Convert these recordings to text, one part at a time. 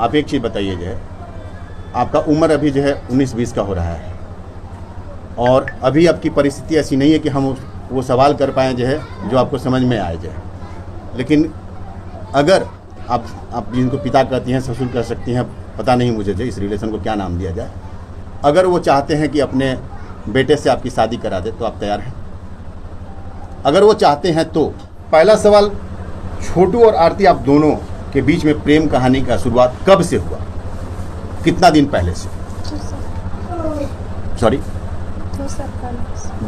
आप एक चीज़ बताइए जो है, आपका उम्र अभी जो है 19-20 का हो रहा है और अभी आपकी परिस्थिति ऐसी नहीं है कि हम वो सवाल कर पाएँ जो है जो आपको समझ में आए जाए। लेकिन अगर आप जिनको पिता कहती हैं, ससुर कह सकती हैं, पता नहीं मुझे जो इस रिलेशन को क्या नाम दिया जाए, अगर वो चाहते हैं कि अपने बेटे से आपकी शादी करा दे तो आप तैयार हैं? अगर वो चाहते हैं तो पहला सवाल, छोटू और आरती आप दोनों के बीच में प्रेम कहानी का शुरुआत कब से हुआ? कितना दिन पहले से? सॉरी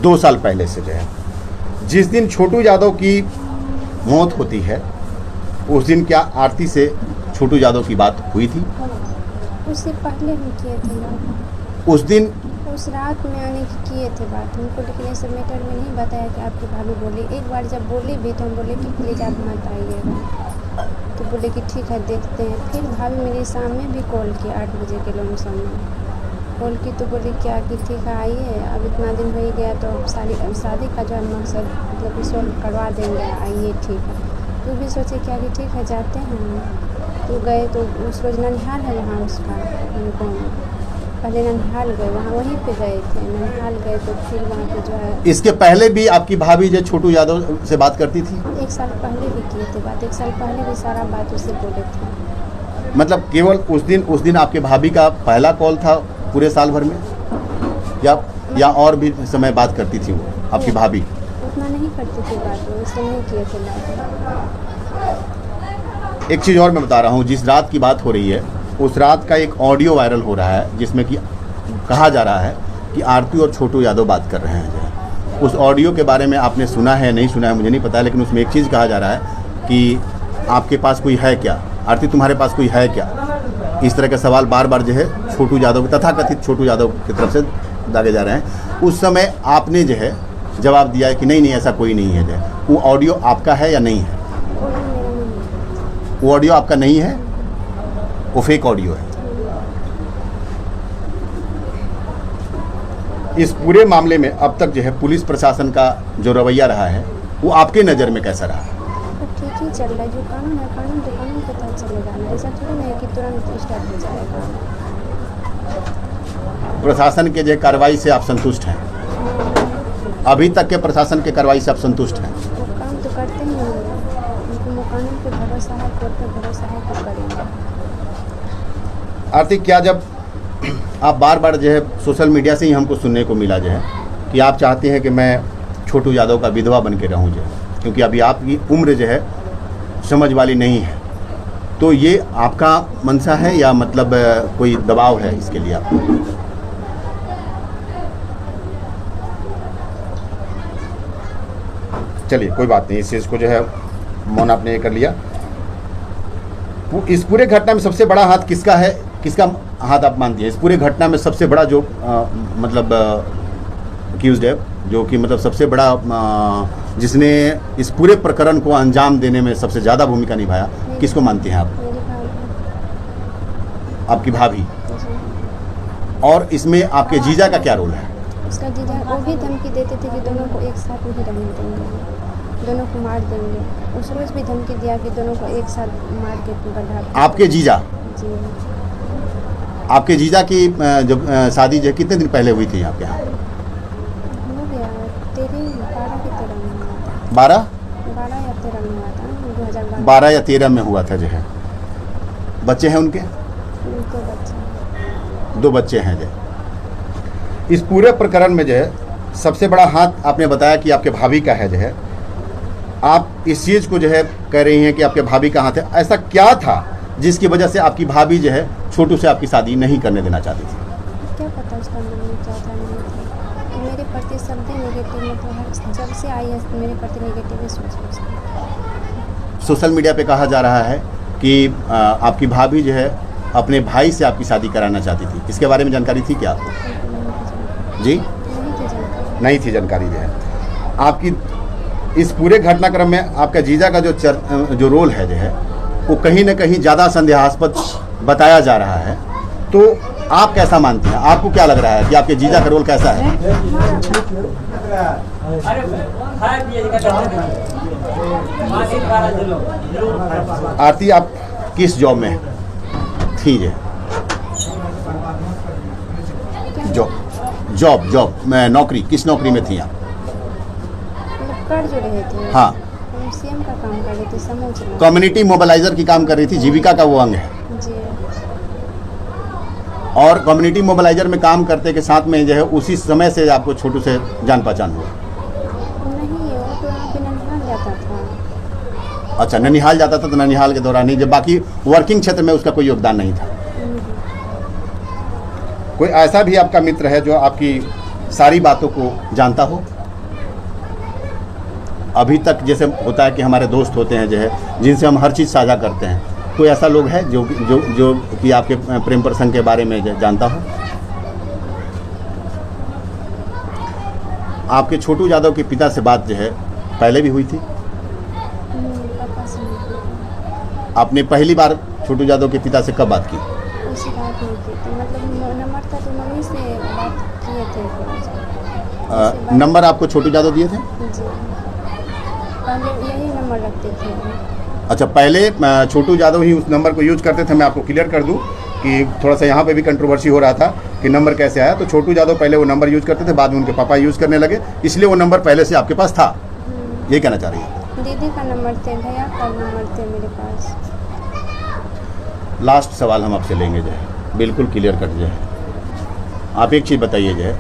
2 साल पहले से जो है। जिस दिन छोटू यादव की मौत होती है उस दिन क्या आरती से छोटू यादव की बात हुई थी? उससे पहले भी किए थे बात। उस दिन उस रात में आने की किए थे बात हमको, लेकिन ऐसे मैटर में नहीं बताया कि आपकी भाभी बोली। एक बार जब बोली भी तो हम बोले कि प्लीज़ आप मत आइएगा, तो बोले कि ठीक है देखते हैं। फिर भाभी मेरी शाम में भी कॉल की 8 बजे के लमसम में कॉल की, तो बोली क्या कि ठीक है आइए, अब इतना दिन हो ही गया तो शादी का जो है मकसद मतलब सॉल्व करवा देंगे, आइए ठीक है। तो भी सोचे क्या कि ठीक है जाते हैं। तो गए तो उस रोज ननिहाल है वहाँ उसका, उनको पहले ननिहाल गए, वहाँ वहीं पे गए थे, ननिहाल गए तो फिर वहाँ पे जो है। इसके पहले भी आपकी भाभी जो छोटू यादव से बात करती थी? 1 साल पहले भी किए थे बात, 1 साल पहले भी सारा बात उससे बोले थे। मतलब केवल उस दिन आपके भाभी का पहला कॉल था पूरे साल भर में, या और भी समय बात करती थी वो आपकी भाभी? उतना नहीं करती थी बात, वो उससे नहीं किए थे बात। एक चीज़ और मैं बता रहा हूँ, जिस रात की बात हो रही है उस रात का एक ऑडियो वायरल हो रहा है जिसमें कि कहा जा रहा है कि आरती और छोटू यादव बात कर रहे हैं जो है। उस ऑडियो के बारे में आपने सुना है नहीं सुना है मुझे नहीं पता है, लेकिन उसमें एक चीज़ कहा जा रहा है कि आपके पास कोई है क्या, आरती तुम्हारे पास कोई है क्या? इस तरह के सवाल बार बार जो है छोटू यादव, तथाकथित छोटू यादव की तरफ से दागे जा रहे हैं। उस समय आपने जो है जवाब दिया है कि नहीं ऐसा कोई नहीं है जो है। वो ऑडियो आपका है या नहीं है? वो ऑडियो आपका नहीं है, वो फेक ऑडियो है। इस पूरे मामले में अब तक जो है पुलिस प्रशासन का जो रवैया रहा है वो आपके नज़र में कैसा रहा? ठीक ही चल रहा है, जो कानून है कानून तो कानून के तहत चलेगा, ऐसा थोड़ी नहीं है कि तुरंत स्टार्ट हो जाएगा। प्रशासन के जो कार्रवाई से आप संतुष्ट हैं? अभी तक के प्रशासन के कार्रवाई से आप संतुष्ट हैं? वो काम तो करते ही हैं, उनको कानून पे भरोसा है, कोर्ट पे भरोसा है तो करेंगे। आरती, क्या जब आप बार बार जो है सोशल मीडिया से ही हमको सुनने को मिला जो है कि आप चाहते हैं कि मैं छोटू यादव का विधवा बन के रहूँ जो है, क्योंकि अभी आपकी उम्र जो है समझ वाली नहीं है, तो ये आपका मंशा है या मतलब कोई दबाव है इसके लिए आपको? चलिए कोई बात नहीं, इस चीज़ को जो है मौन आपने ये कर लिया। इस पूरे घटना में सबसे बड़ा हाथ किसका है, किसका हाथ आप मानती हैं? इस पूरे घटना में सबसे बड़ा जो मतलब अक्यूज्ड है, जो कि मतलब सबसे बड़ा जिसने इस पूरे प्रकरण को अंजाम देने में सबसे ज़्यादा भूमिका निभाया, किसको मानती हैं आप? मेरी भाभी। आपकी भाभी। और इसमें आपके जीजा का क्या रोल है? उसका जीजा वो भी धमकी देते थे कि दोनों को एक साथ नहीं रहने देंगे, दोनों को मार देंगे। उस रोज भी धमकी दिया कि दोनों को एक साथ मार के बढ़ा। आपके जीजा? जी। आपके जीजा की जो शादी जो कितने दिन पहले हुई थी आपके यहाँ? हो गया 12 की तरह में हुआ था। 12 या 13 में हुआ था, 2012। 12 या 13 में हुआ था जो है। बच्चे हैं उनके? 2 बच्चे। 2 बच्चे हैं जो। इस पूरे प्रकरण में जो है सबसे बड़ा हाथ आपने बताया कि आपके भाभी का है जो है। आप इस चीज़ को जो है कह रही हैं कि आपके भाभी का हाथ है। ऐसा क्या था जिसकी वजह से आपकी भाभी जो है छोटू से आपकी शादी नहीं करने देना चाहती थी? क्या पता उसका मन में क्या था नहीं था। मेरे प्रति शब्द नेगेटिव, मतलब हर जब से आई है मेरे प्रति नेगेटिव ही सोच। सोशल मीडिया पे कहा जा रहा है कि आपकी भाभी जो है अपने भाई से आपकी शादी कराना चाहती थी। इसके बारे में जानकारी थी क्या आपको? जी नहीं थी जानकारी जो है। आपकी इस पूरे घटनाक्रम में आपका जीजा का जो रोल है जो है वो कहीं ना कहीं ज़्यादा संदेहास्पद बताया जा रहा है, तो आप कैसा मानते हैं? आपको क्या लग रहा है कि आपके जीजा का रोल कैसा है? आरती, आप किस जॉब में हैं? थी जो जॉब मैं नौकरी, किस नौकरी में थी आप? मतलब कर जो रहे थे। हाँ, हम सीएम का काम कर रहे थे समूच में। कम्युनिटी मोबिलाइजर की काम कर रही थी, जीविका का वो अंग है। जी। और कम्युनिटी मोबिलाइजर में काम करते के साथ में जो है उसी समय से आपको छोटू से जान पहचान हुआ? नहीं, वो तो यहाँ पे ननिहाल जाता था। अच्छा, ननिहाल जाता था तो ननिहाल के दौरान ही, जब बाकी वर्किंग क्षेत्र में उसका कोई योगदान नहीं था। कोई ऐसा भी आपका मित्र है जो आपकी सारी बातों को जानता हो अभी तक? जैसे होता है कि हमारे दोस्त होते हैं जो है जिनसे हम हर चीज़ साझा करते हैं, कोई ऐसा लोग है जो जो जो कि आपके प्रेम प्रसंग के बारे में जानता हो? आपके छोटू यादव के पिता से बात जो है पहले भी हुई थी? पापा से नहीं। आपने पहली बार छोटू यादव के पिता से कब बात की? उससे बात नहीं की थी, मतलब नंबर था तो मम्मी से बात किए थे। नंबर आपको छोटू यादव दिए थे? जी, पहले यही नंबर रखते थे। अच्छा, पहले छोटू यादव ही उस नंबर को यूज करते थे। मैं आपको क्लियर कर दूं कि थोड़ा सा यहाँ पे भी कंट्रोवर्सी हो रहा था कि नंबर कैसे आया। तो छोटू यादव पहले वो नंबर यूज करते थे, बाद में उनके पापा यूज़ करने लगे, इसलिए वो नंबर पहले से आपके पास था, ये कहना चाह रही है? दीदी का नंबर थे, भैया का नंबर थे मेरे पास। लास्ट सवाल हम आपसे लेंगे जो है, बिल्कुल क्लियर कट जो है। आप एक चीज़ बताइए जो है,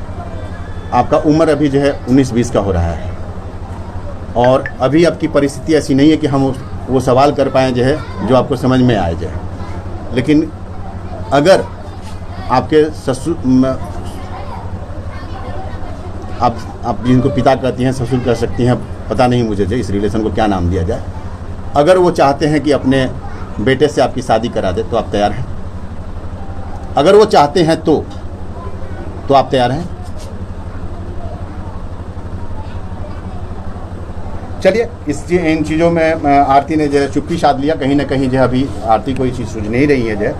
आपका उम्र अभी जो है 19-20 का हो रहा है और अभी आपकी परिस्थिति ऐसी नहीं है कि हम वो सवाल कर पाएँ जो है जो आपको समझ में आए जाए। लेकिन अगर आपके ससुर, आप जिनको पिता कहती हैं, ससुर कह सकती हैं, पता नहीं मुझे जो इस रिलेशन को क्या नाम दिया जाए, अगर वो चाहते हैं कि अपने बेटे से आपकी शादी करा दे तो आप तैयार हैं? अगर वो चाहते हैं तो आप तैयार हैं? चलिए, इन चीज़ों में आरती ने जो है चुप्पी साध लिया। कहीं ना कहीं जो है अभी आरती को ये चीज़ सूझ नहीं रही है जो है।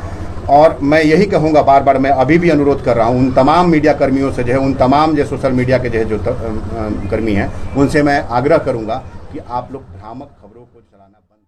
और मैं यही कहूँगा, बार बार मैं अभी भी अनुरोध कर रहा हूँ उन तमाम मीडिया कर्मियों से जो है, उन तमाम जो सोशल मीडिया के जो है जो कर्मी हैं, उनसे मैं आग्रह करूँगा कि आप लोग भ्रामक खबरों को चलाना बंद